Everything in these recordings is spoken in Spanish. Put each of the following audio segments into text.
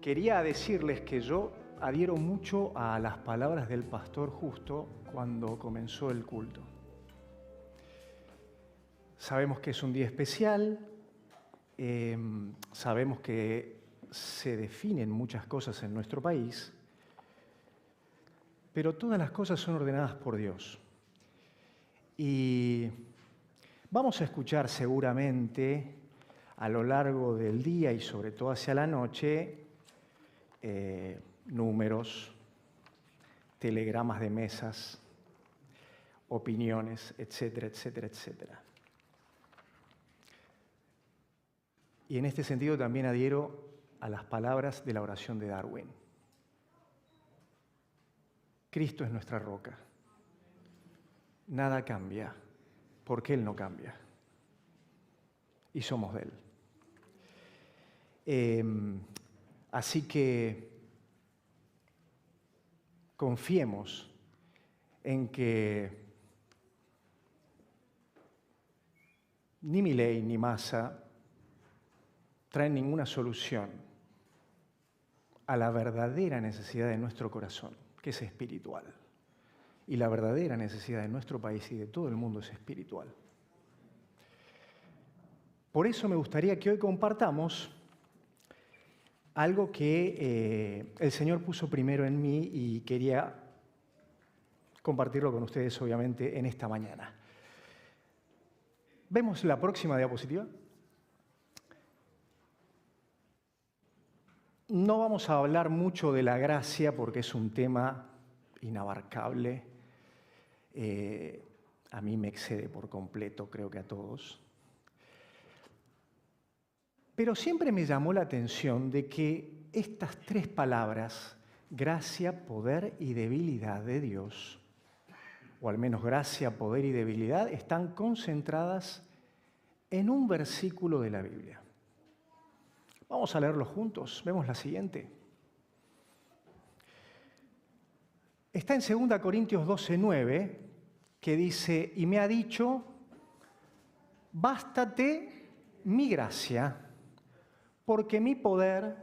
quería decirles que yo adhiero mucho a las palabras del pastor justo cuando comenzó el culto. Sabemos que es un día especial, sabemos que se definen muchas cosas en nuestro país, pero todas las cosas son ordenadas por Dios. Y vamos a escuchar seguramente a lo largo del día y sobre todo hacia la noche números, telegramas de mesas, opiniones, etcétera, etcétera, etcétera. Y en este sentido también adhiero a las palabras de la oración de Darwin. Cristo es nuestra roca. Nada cambia, porque Él no cambia. Y somos de Él. Así que confiemos en que ni Milei ni Massa traen ninguna solución a la verdadera necesidad de nuestro corazón, que es espiritual. Y la verdadera necesidad de nuestro país y de todo el mundo es espiritual. Por eso me gustaría que hoy compartamos algo que el Señor puso primero en mí y quería compartirlo con ustedes, obviamente, en esta mañana. ¿Vemos la próxima diapositiva? No vamos a hablar mucho de la gracia porque es un tema inabarcable. A mí me excede por completo, creo que a todos. Pero siempre me llamó la atención de que estas tres palabras, gracia, poder y debilidad de Dios, o al menos gracia, poder y debilidad, están concentradas en un versículo de la Biblia. Vamos a leerlo juntos. Vemos la siguiente. Está en 2 Corintios 12:9, que dice, y me ha dicho, bástate mi gracia, porque mi poder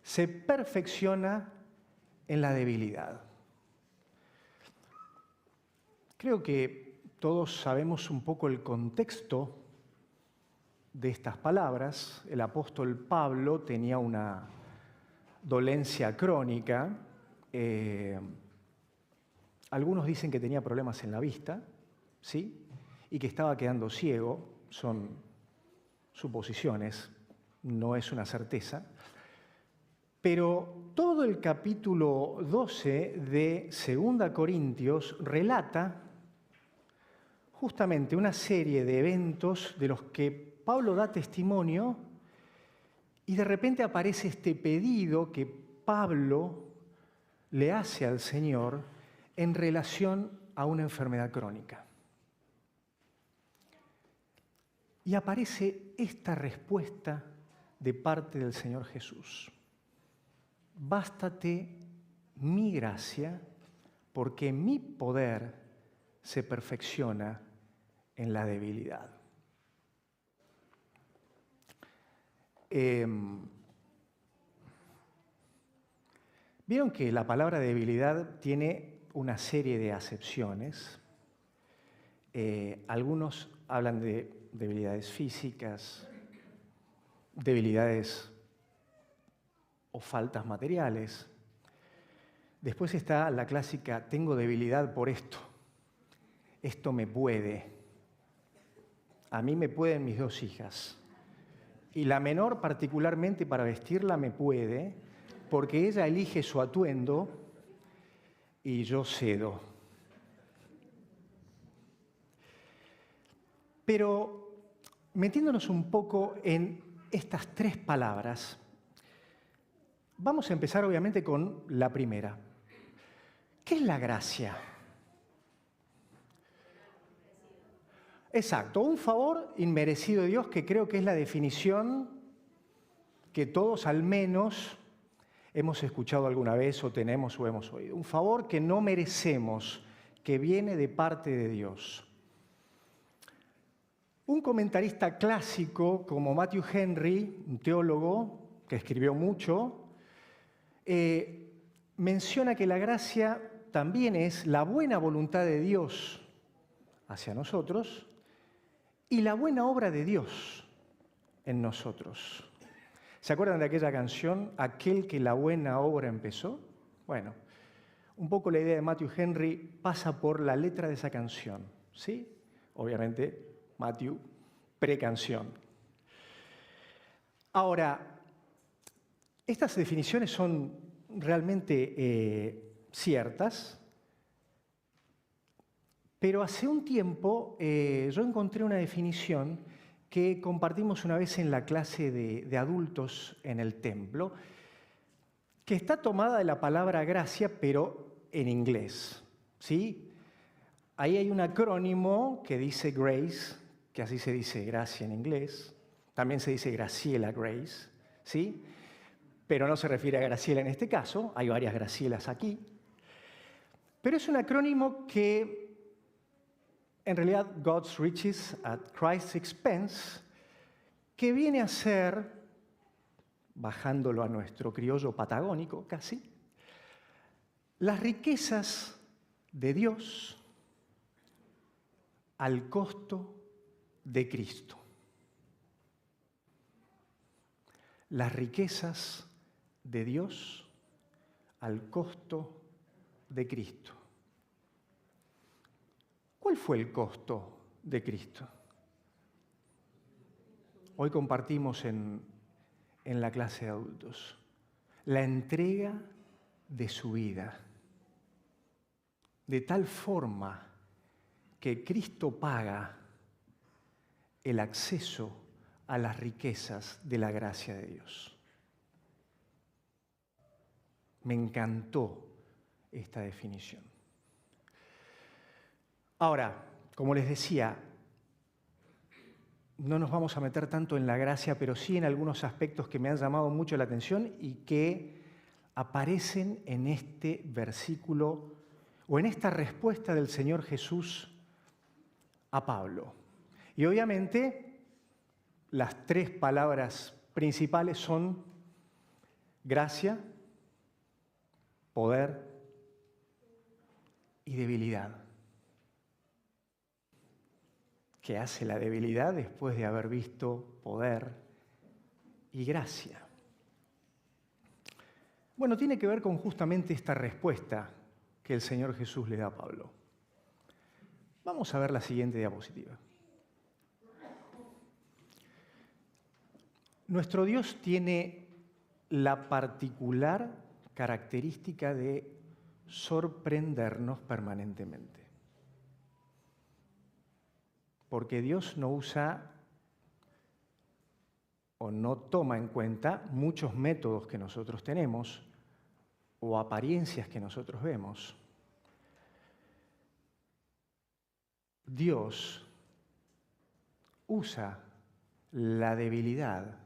se perfecciona en la debilidad. Creo que todos sabemos un poco el contexto de estas palabras. El apóstol Pablo tenía una dolencia crónica. Algunos dicen que tenía problemas en la vista, ¿sí? Y que estaba quedando ciego. Son suposiciones, no es una certeza. Pero todo el capítulo 12 de 2 Corintios relata justamente una serie de eventos de los que Pablo da testimonio y de repente aparece este pedido que Pablo le hace al Señor en relación a una enfermedad crónica. Y aparece esta respuesta de parte del Señor Jesús. Bástate mi gracia, porque mi poder se perfecciona en la debilidad. Vieron que la palabra debilidad tiene una serie de acepciones. Algunos hablan de debilidades físicas, debilidades o faltas materiales. Después está la clásica, tengo debilidad por esto. Esto me puede. A mí me pueden mis dos hijas. Y la menor particularmente para vestirla me puede, porque ella elige su atuendo y yo cedo. Pero metiéndonos un poco en estas tres palabras, vamos a empezar obviamente con la primera. ¿Qué es la gracia? Exacto, un favor inmerecido de Dios, que creo que es la definición que todos al menos hemos escuchado alguna vez o tenemos o hemos oído. Un favor que no merecemos, que viene de parte de Dios. Un comentarista clásico como Matthew Henry, un teólogo que escribió mucho, menciona que la gracia también es la buena voluntad de Dios hacia nosotros y la buena obra de Dios en nosotros. ¿Se acuerdan de aquella canción, Aquel que la buena obra empezó? Bueno, un poco la idea de Matthew Henry pasa por la letra de esa canción, ¿sí? Obviamente, Matthew, precanción. Ahora, estas definiciones son realmente ciertas, pero hace un tiempo yo encontré una definición que compartimos una vez en la clase de adultos en el templo, que está tomada de la palabra gracia, pero en inglés, ¿sí? Ahí hay un acrónimo que dice Grace, que así se dice gracia en inglés. También se dice Graciela Grace, ¿sí? Pero no se refiere a Graciela en este caso, hay varias Gracielas aquí. Pero es un acrónimo que, en realidad, God's Riches at Christ's Expense, que viene a ser, bajándolo a nuestro criollo patagónico casi, las riquezas de Dios al costo de Cristo. Las riquezas de Dios al costo de Cristo. ¿Cuál fue el costo de Cristo? Hoy compartimos en la clase de adultos la entrega de su vida, de tal forma que Cristo paga el acceso a las riquezas de la gracia de Dios. Me encantó esta definición. Ahora, como les decía, no nos vamos a meter tanto en la gracia, pero sí en algunos aspectos que me han llamado mucho la atención y que aparecen en este versículo o en esta respuesta del Señor Jesús a Pablo. Y obviamente las tres palabras principales son gracia, poder y debilidad. ¿Qué hace la debilidad después de haber visto poder y gracia? Bueno, tiene que ver con justamente esta respuesta que el Señor Jesús le da a Pablo. Vamos a ver la siguiente diapositiva. Nuestro Dios tiene la particular característica de sorprendernos permanentemente. Porque Dios no usa o no toma en cuenta muchos métodos que nosotros tenemos o apariencias que nosotros vemos. Dios usa la debilidad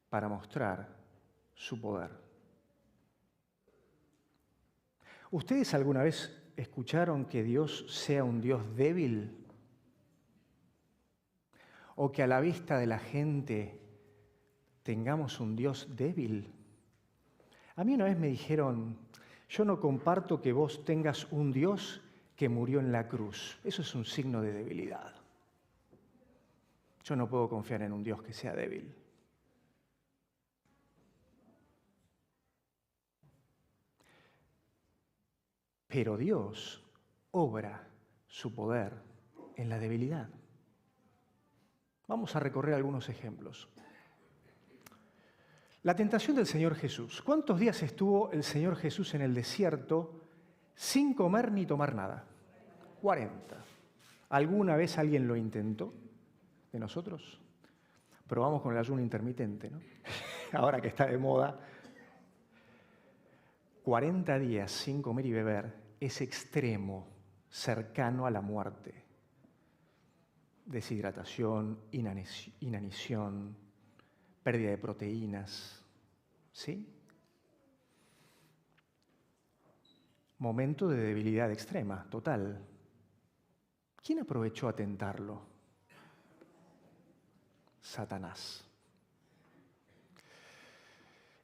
para mostrar su poder. ¿Ustedes alguna vez escucharon que Dios sea un Dios débil? ¿O que a la vista de la gente tengamos un Dios débil? A mí una vez me dijeron, yo no comparto que vos tengas un Dios que murió en la cruz. Eso es un signo de debilidad. Yo no puedo confiar en un Dios que sea débil. Pero Dios obra su poder en la debilidad. Vamos a recorrer algunos ejemplos. La tentación del Señor Jesús. ¿Cuántos días estuvo el Señor Jesús en el desierto sin comer ni tomar nada? 40. ¿Alguna vez alguien lo intentó de nosotros? Probamos con el ayuno intermitente, ¿no? Ahora que está de moda. 40 días sin comer y beber es extremo, cercano a la muerte. Deshidratación, inanición, pérdida de proteínas, ¿sí? Momento de debilidad extrema, total. ¿Quién aprovechó a tentarlo? Satanás.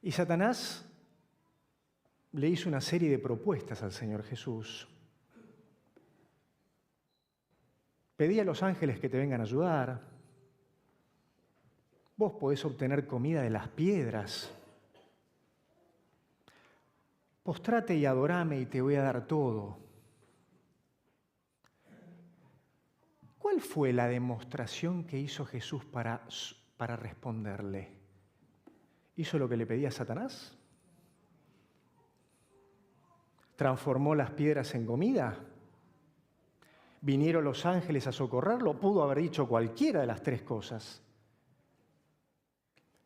Y Satanás le hizo una serie de propuestas al Señor Jesús. Pedí a los ángeles que te vengan a ayudar. Vos podés obtener comida de las piedras. Postrate y adorame y te voy a dar todo. ¿Cuál fue la demostración que hizo Jesús para responderle? ¿Hizo lo que le pedía a Satanás? ¿Transformó las piedras en comida? ¿Vinieron los ángeles a socorrerlo? Pudo haber dicho cualquiera de las tres cosas.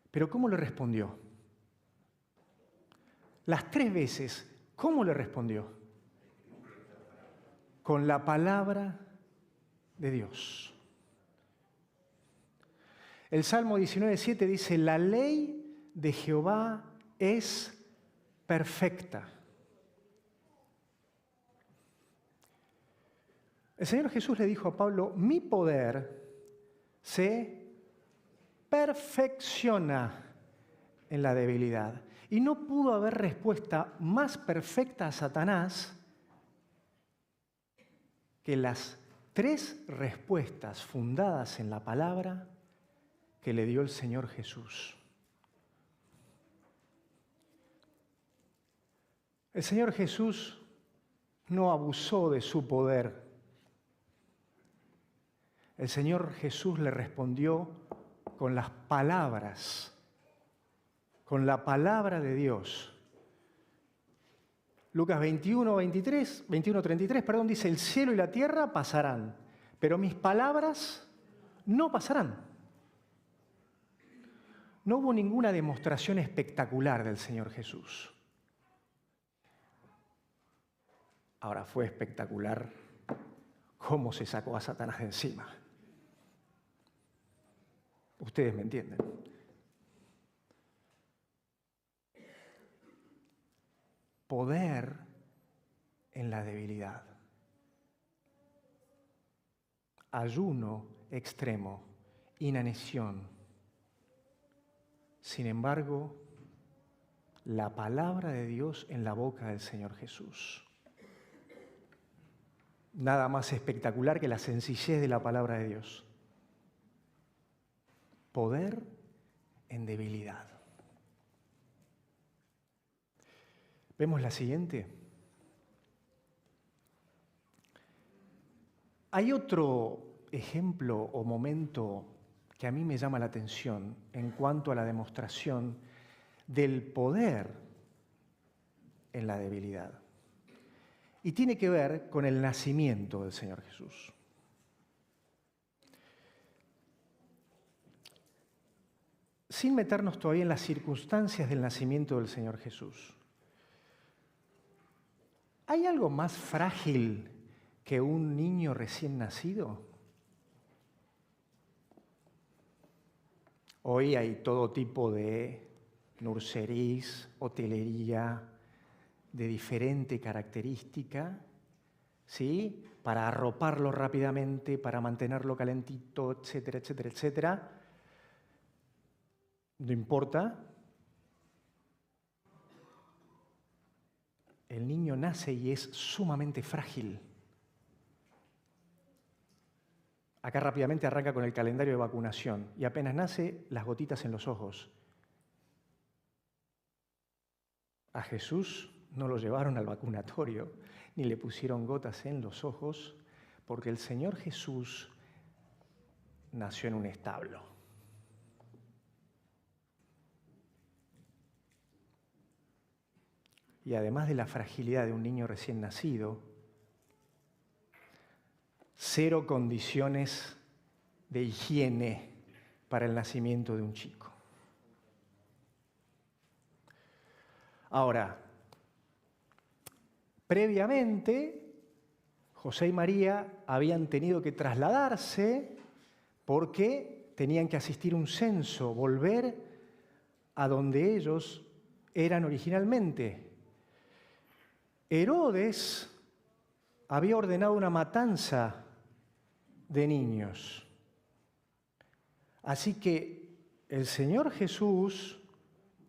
Pero ¿cómo le respondió? Las tres veces, ¿cómo le respondió? Con la palabra de Dios. El Salmo 19:7 dice, la ley de Jehová es perfecta. El Señor Jesús le dijo a Pablo, mi poder se perfecciona en la debilidad. Y no pudo haber respuesta más perfecta a Satanás que las tres respuestas fundadas en la palabra que le dio el Señor Jesús. El Señor Jesús no abusó de su poder. El Señor Jesús le respondió con las palabras, con la palabra de Dios. Lucas 21:33, dice, el cielo y la tierra pasarán, pero mis palabras no pasarán. No hubo ninguna demostración espectacular del Señor Jesús. Ahora, fue espectacular cómo se sacó a Satanás de encima. Ustedes me entienden. Poder en la debilidad. Ayuno extremo, inanición. Sin embargo, la palabra de Dios en la boca del Señor Jesús. Nada más espectacular que la sencillez de la palabra de Dios. Poder en debilidad. ¿Vemos la siguiente? Hay otro ejemplo o momento que a mí me llama la atención en cuanto a la demostración del poder en la debilidad. Y tiene que ver con el nacimiento del Señor Jesús. Sin meternos todavía en las circunstancias del nacimiento del Señor Jesús. ¿Hay algo más frágil que un niño recién nacido? Hoy hay todo tipo de nurseries, hotelería, de diferente característica, ¿sí? Para arroparlo rápidamente, para mantenerlo calentito, etcétera, etcétera, etcétera. No importa. El niño nace y es sumamente frágil. Acá rápidamente arranca con el calendario de vacunación y apenas nace, las gotitas en los ojos. A Jesús no lo llevaron al vacunatorio, ni le pusieron gotas en los ojos, porque el Señor Jesús nació en un establo. Y además de la fragilidad de un niño recién nacido, cero condiciones de higiene para el nacimiento de un chico. Ahora, previamente, José y María habían tenido que trasladarse porque tenían que asistir a un censo, volver a donde ellos eran originalmente. Herodes había ordenado una matanza de niños. Así que el Señor Jesús,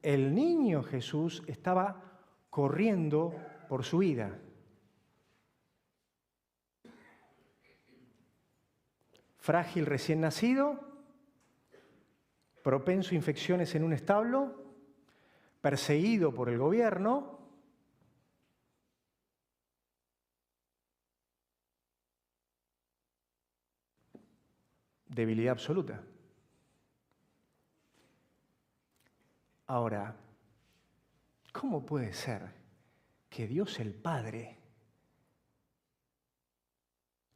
el niño Jesús, estaba corriendo por su vida. Frágil recién nacido, propenso a infecciones en un establo, perseguido por el gobierno, debilidad absoluta. Ahora, ¿cómo puede ser que Dios el Padre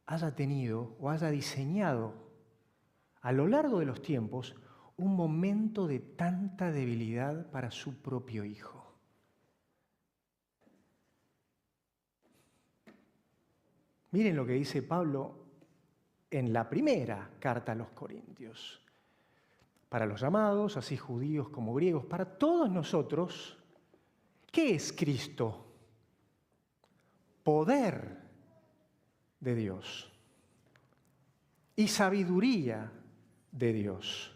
haya tenido o haya diseñado a lo largo de los tiempos un momento de tanta debilidad para su propio Hijo? Miren lo que dice Pablo en la primera carta a los Corintios. Para los llamados, así judíos como griegos, para todos nosotros, ¿qué es Cristo? Poder de Dios y sabiduría de Dios.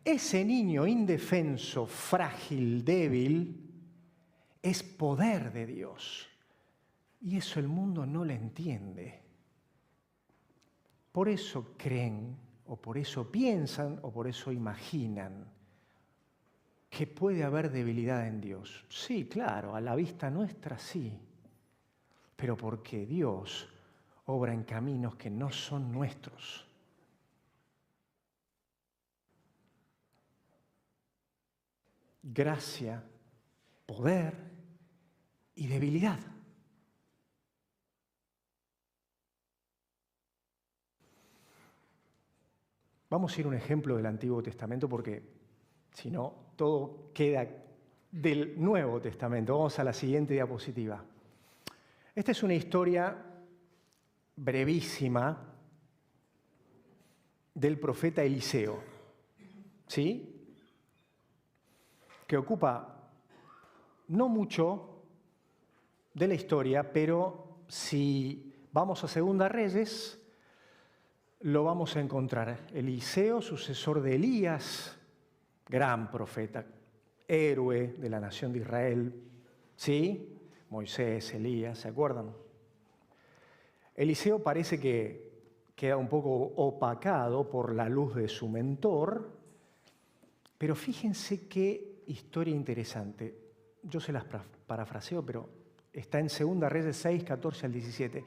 Ese niño indefenso, frágil, débil, es poder de Dios. Y eso el mundo no lo entiende. Por eso creen, o por eso piensan, o por eso imaginan que puede haber debilidad en Dios. Sí, claro, a la vista nuestra sí, pero porque Dios obra en caminos que no son nuestros. Gracia, poder y debilidad. Vamos a ir a un ejemplo del Antiguo Testamento porque si no, todo queda del Nuevo Testamento. Vamos a la siguiente diapositiva. Esta es una historia brevísima del profeta Eliseo, ¿sí? Que ocupa no mucho de la historia, pero si vamos a Segunda Reyes, lo vamos a encontrar. Eliseo, sucesor de Elías, gran profeta, héroe de la nación de Israel, ¿sí? Moisés, Elías, ¿se acuerdan? Eliseo parece que queda un poco opacado por la luz de su mentor, pero fíjense qué historia interesante. Yo se las parafraseo, pero está en 2 Reyes 6, 14 al 17.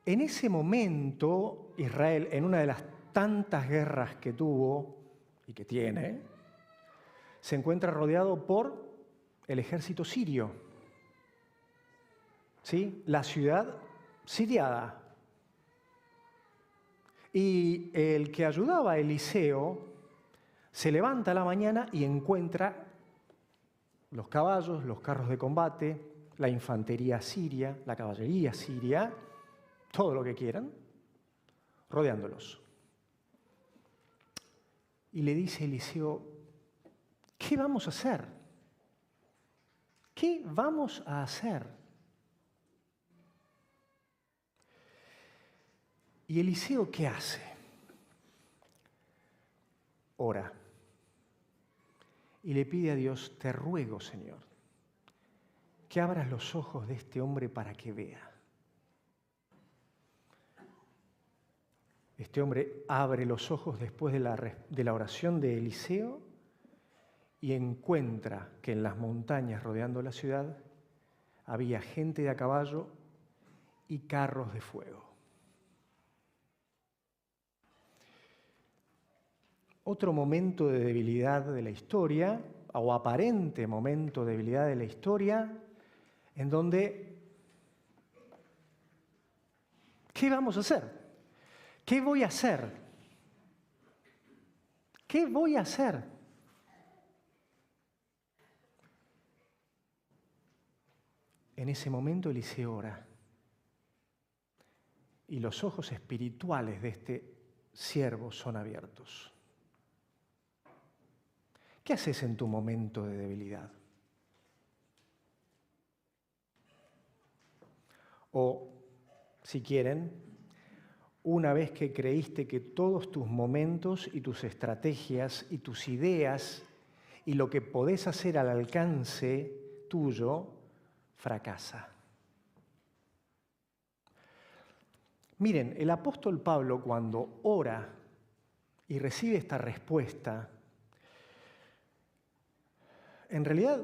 En ese momento, Israel, en una de las tantas guerras que tuvo y que tiene, se encuentra rodeado por el ejército sirio, ¿sí? La ciudad sitiada. Y el que ayudaba a Eliseo se levanta a la mañana y encuentra los caballos, los carros de combate, la infantería siria, la caballería siria, todo lo que quieran, rodeándolos. Y le dice Eliseo, ¿qué vamos a hacer? ¿Qué vamos a hacer? ¿Y Eliseo qué hace? Ora. Y le pide a Dios, te ruego, Señor, que abras los ojos de este hombre para que vea. Este hombre abre los ojos después de la oración de Eliseo y encuentra que en las montañas rodeando la ciudad había gente de a caballo y carros de fuego. Otro momento de debilidad de la historia, o aparente momento de debilidad de la historia, en donde, ¿qué vamos a hacer? ¿Qué voy a hacer? ¿Qué voy a hacer? En ese momento Eliseo ora y los ojos espirituales de este siervo son abiertos. ¿Qué haces en tu momento de debilidad? O, si quieren, una vez que creíste que todos tus momentos y tus estrategias y tus ideas y lo que podés hacer al alcance tuyo fracasa. Miren, el apóstol Pablo cuando ora y recibe esta respuesta, en realidad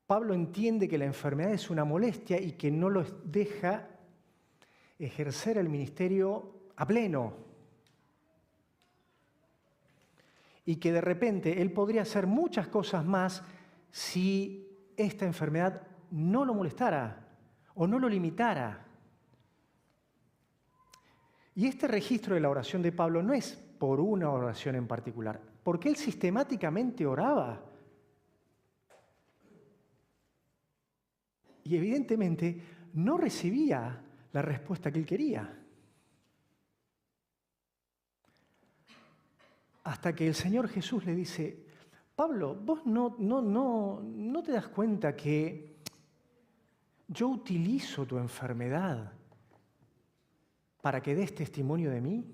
Pablo entiende que la enfermedad es una molestia y que no lo deja ejercer el ministerio a pleno. Y que de repente él podría hacer muchas cosas más si esta enfermedad no lo molestara o no lo limitara. Y este registro de la oración de Pablo no es por una oración en particular, porque él sistemáticamente oraba. Y evidentemente no recibía la respuesta que él quería. Hasta que el Señor Jesús le dice, Pablo, vos no te das cuenta que yo utilizo tu enfermedad para que des testimonio de mí.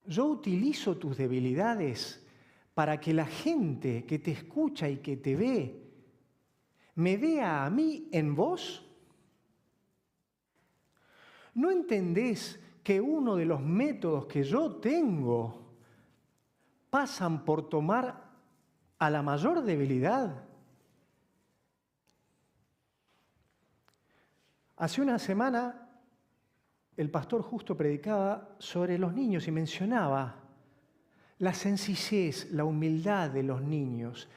Yo utilizo tus debilidades para que la gente que te escucha y que te ve, me vea a mí en vos. ¿No entendés que uno de los métodos que yo tengo pasan por tomar a la mayor debilidad? Hace una semana el pastor Justo predicaba sobre los niños y mencionaba la sencillez, la humildad de los niños.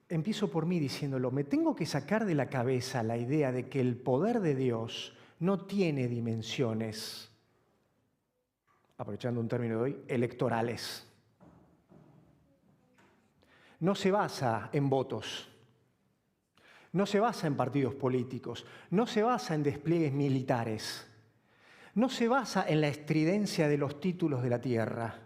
Empiezo por mí diciéndolo, me tengo que sacar de la cabeza la idea de que el poder de Dios no tiene dimensiones, aprovechando un término de hoy, electorales. No se basa en votos. No se basa en partidos políticos, no se basa en despliegues militares, no se basa en la estridencia de los títulos de la tierra.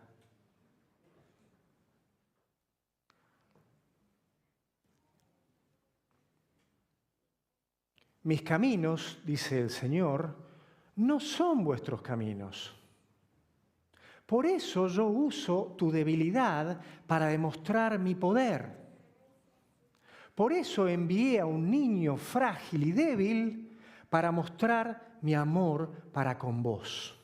Mis caminos, dice el Señor, no son vuestros caminos. Por eso yo uso tu debilidad para demostrar mi poder. Por eso envié a un niño frágil y débil para mostrar mi amor para con vos.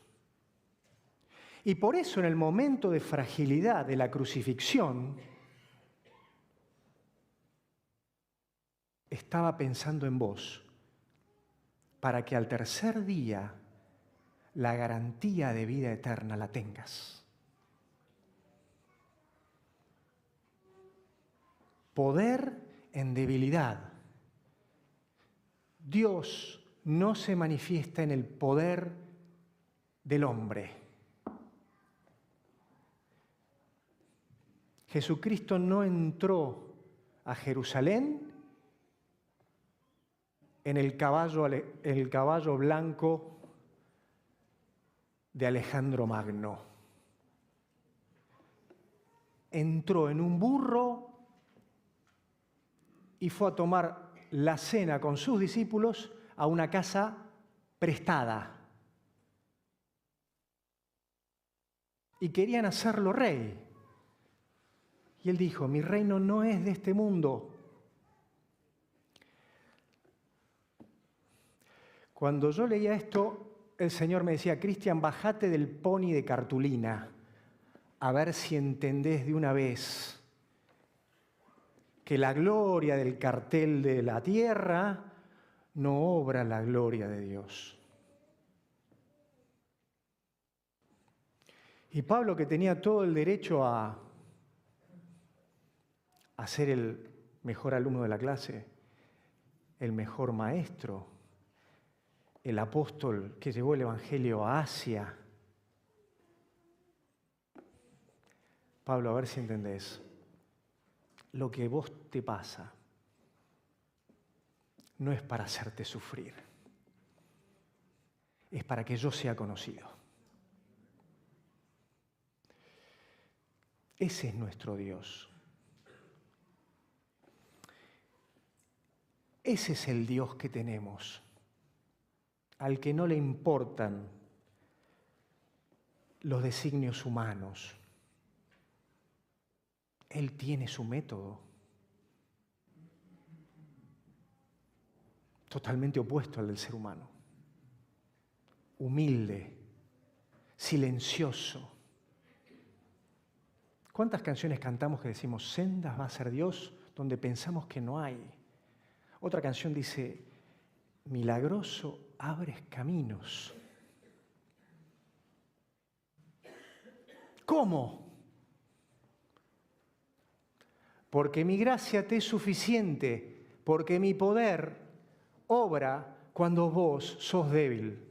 Y por eso en el momento de fragilidad de la crucifixión, estaba pensando en vos, para que al tercer día la garantía de vida eterna la tengas. Poder en debilidad. Dios no se manifiesta en el poder del hombre. Jesucristo no entró a Jerusalén en el caballo blanco de Alejandro Magno. Entró en un burro y fue a tomar la cena con sus discípulos a una casa prestada. Y querían hacerlo rey. Y él dijo, mi reino no es de este mundo. Cuando yo leía esto, el Señor me decía, Cristian, bajate del pony de cartulina, a ver si entendés de una vez que la gloria del cartel de la tierra no obra la gloria de Dios. Y Pablo, que tenía todo el derecho a ser el mejor alumno de la clase, el mejor maestro, el apóstol que llevó el Evangelio a Asia. Pablo, a ver si entendés. Lo que vos te pasa no es para hacerte sufrir, es para que yo sea conocido. Ese es nuestro Dios. Ese es el Dios que tenemos, al que no le importan los designios humanos. Él tiene su método, totalmente opuesto al del ser humano. Humilde, silencioso. ¿Cuántas canciones cantamos que decimos, sendas va a ser Dios donde pensamos que no hay? Otra canción dice, milagroso abres caminos. ¿Cómo? Porque mi gracia te es suficiente, porque mi poder obra cuando vos sos débil.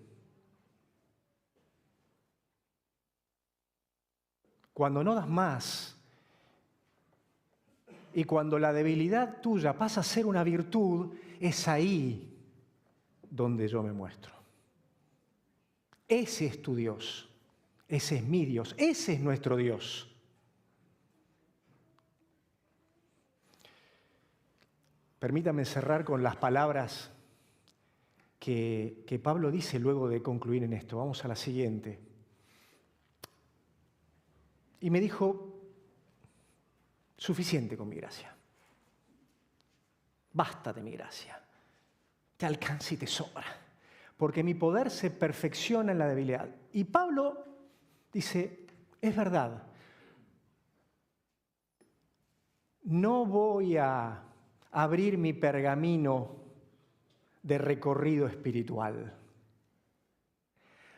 Cuando no das más y cuando la debilidad tuya pasa a ser una virtud, es ahí donde yo me muestro. Ese es tu Dios, ese es mi Dios, ese es nuestro Dios. Permítame cerrar con las palabras que Pablo dice luego de concluir en esto. Vamos a la siguiente. Y me dijo, suficiente con mi gracia. Basta de mi gracia. Te alcanza y te sobra. Porque mi poder se perfecciona en la debilidad. Y Pablo dice, es verdad. No voy a abrir mi pergamino de recorrido espiritual.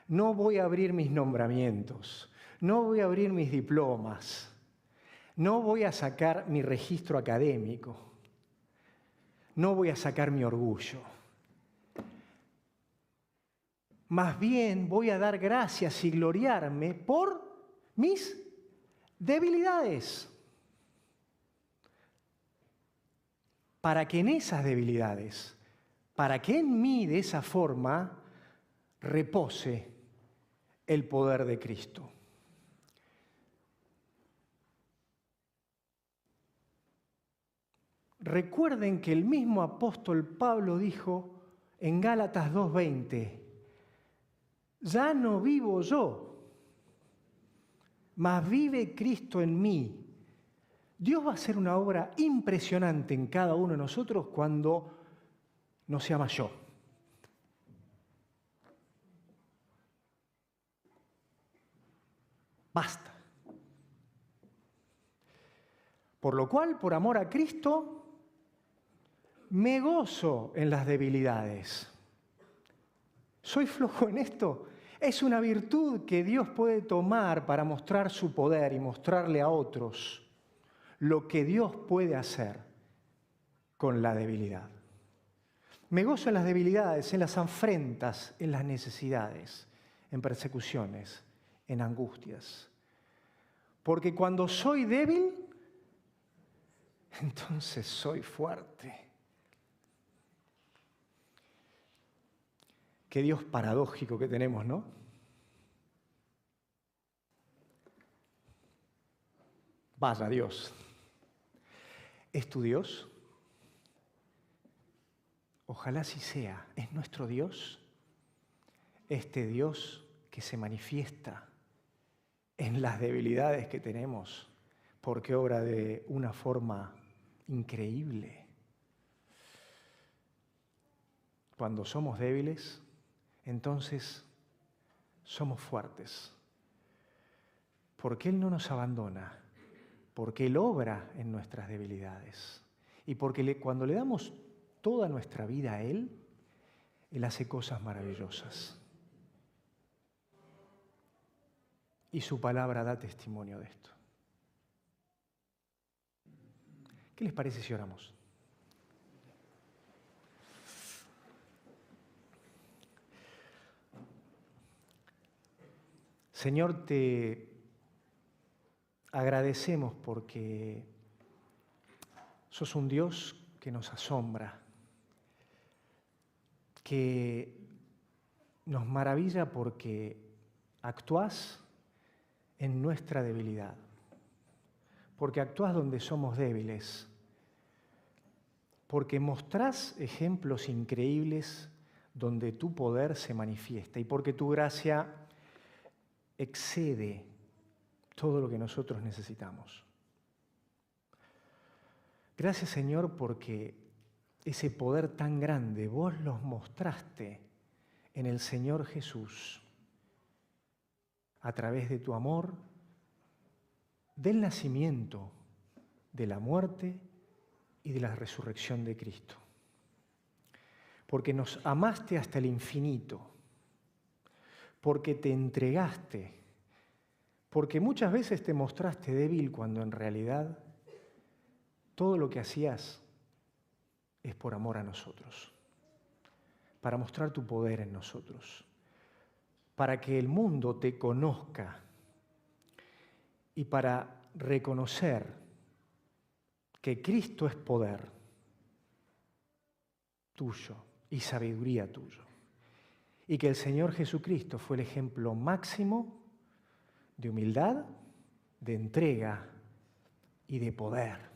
No voy a abrir mis nombramientos. No voy a abrir mis diplomas. No voy a sacar mi registro académico. No voy a sacar mi orgullo. Más bien voy a dar gracias y gloriarme por mis debilidades. Para que en esas debilidades, para que en mí de esa forma repose el poder de Cristo. Recuerden que el mismo apóstol Pablo dijo en Gálatas 2:20, ya no vivo yo, mas vive Cristo en mí. Dios va a hacer una obra impresionante en cada uno de nosotros cuando nos llama yo. Basta. Por lo cual, por amor a Cristo, me gozo en las debilidades. ¿Soy flojo en esto? Es una virtud que Dios puede tomar para mostrar su poder y mostrarle a otros lo que Dios puede hacer con la debilidad. Me gozo en las debilidades, en las afrentas, en las necesidades, en persecuciones, en angustias. Porque cuando soy débil, entonces soy fuerte. Qué Dios paradójico que tenemos, ¿no? Vaya Dios. ¿Es tu Dios? Ojalá así sea. ¿Es nuestro Dios? Este Dios que se manifiesta en las debilidades que tenemos, porque obra de una forma increíble. Cuando somos débiles, entonces somos fuertes. Porque Él no nos abandona, porque Él obra en nuestras debilidades. Y porque cuando le damos toda nuestra vida a Él, Él hace cosas maravillosas. Y su palabra da testimonio de esto. ¿Qué les parece si oramos? Señor, te agradecemos porque sos un Dios que nos asombra, que nos maravilla porque actuás en nuestra debilidad, porque actuás donde somos débiles, porque mostrás ejemplos increíbles donde tu poder se manifiesta y porque tu gracia excede todo lo que nosotros necesitamos. Gracias, Señor, porque ese poder tan grande vos los mostraste en el Señor Jesús a través de tu amor, del nacimiento, de la muerte y de la resurrección de Cristo. Porque nos amaste hasta el infinito, porque te entregaste, porque muchas veces te mostraste débil cuando en realidad todo lo que hacías es por amor a nosotros, para mostrar tu poder en nosotros, para que el mundo te conozca y para reconocer que Cristo es poder tuyo y sabiduría tuyo, y que el Señor Jesucristo fue el ejemplo máximo de humildad, de entrega y de poder.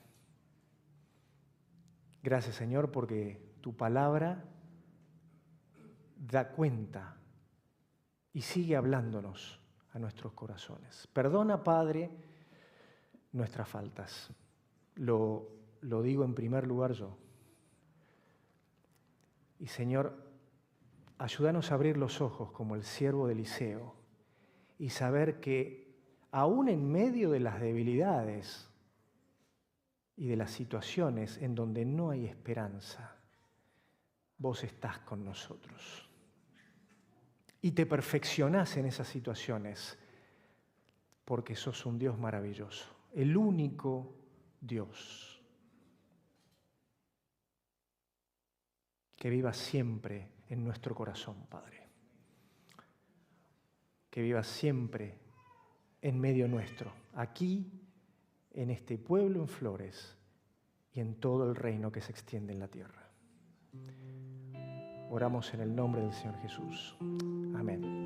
Gracias, Señor, porque tu palabra da cuenta y sigue hablándonos a nuestros corazones. Perdona, Padre, nuestras faltas. Lo digo en primer lugar yo. Y, Señor, ayúdanos a abrir los ojos como el siervo de Eliseo y saber que aún en medio de las debilidades y de las situaciones en donde no hay esperanza, vos estás con nosotros. Y te perfeccionás en esas situaciones porque sos un Dios maravilloso, el único Dios. Que viva siempre en nuestro corazón, Padre. Que viva siempre en medio nuestro, aquí, en este pueblo en Flores y en todo el reino que se extiende en la tierra. Oramos en el nombre del Señor Jesús. Amén.